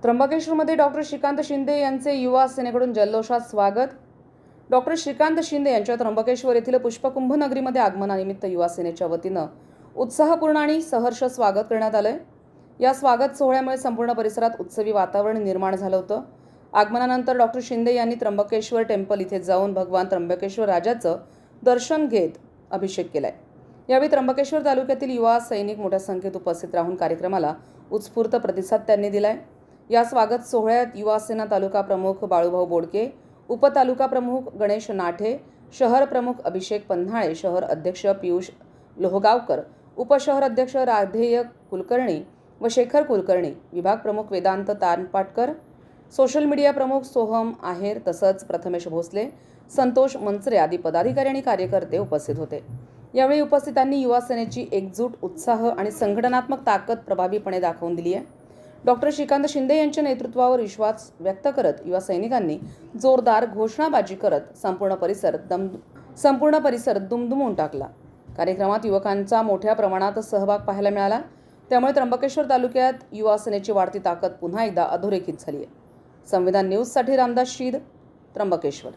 त्र्यंबकेश्वरमध्ये doctor Shrikant Shinde यांचे युवा सेनेकडून जल्लोषात स्वागत। डॉक्टर श्रीकांत शिंदे यांच्या त्र्यंबकेश्वर येथील पुष्पकुंभ नगरीमध्ये आगमनानिमित्त युवा सेनेच्या वतीनं उत्साहपूर्ण आणि सहर्ष स्वागत करण्यात आलंय। या स्वागत सोहळ्यामुळे संपूर्ण परिसरात उत्सवी वातावरण निर्माण झालं होतं। आगमनानंतर डॉक्टर शिंदे यांनी त्र्यंबकेश्वर टेम्पल इथे जाऊन भगवान त्र्यंबकेश्वर राजाचं दर्शन घेत अभिषेक केलाय। यावेळी त्र्यंबकेश्वर तालुक्यातील युवा सैनिक मोठ्या संख्येत उपस्थित राहून कार्यक्रमाला उत्स्फूर्त प्रतिसाद त्यांनी दिलाय। या स्वागत सोहळ्यात युवा सेना तालुका प्रमुख बाळूभाऊ बोडके, उपतालुका प्रमुख गणेश नाठे, शहर प्रमुख अभिषेक पन्हाळे, शहर अध्यक्ष पियुष लोहगावकर, उपशहर अध्यक्ष राधेय कुलकर्णी व शेखर कुलकर्णी, विभाग प्रमुख वेदांत तानपाटकर, सोशल मीडिया प्रमुख सोहम आहेर तसंच प्रथमेश भोसले, संतोष मंचरे आदी पदाधिकारी आणि कार्यकर्ते उपस्थित होते। यावेळी उपस्थितांनी युवा सेनेची एकजूट, उत्साह आणि संघटनात्मक ताकद प्रभावीपणे दाखवून दिली आहे। डॉक्टर श्रीकांत शिंदे यांच्या नेतृत्वावर विश्वास व्यक्त करत युवा सैनिकांनी जोरदार घोषणाबाजी करत संपूर्ण परिसर दुमदुमून टाकला। कार्यक्रमात युवकांचा मोठ्या प्रमाणात सहभाग पाहायला मिळाला। त्यामुळे त्र्यंबकेश्वर तालुक्यात युवा सेनेची वाढती ताकद पुन्हा एकदा अधोरेखित झाली आहे। संविधान न्यूजसाठी रामदास शीद, त्र्यंबकेश्वर।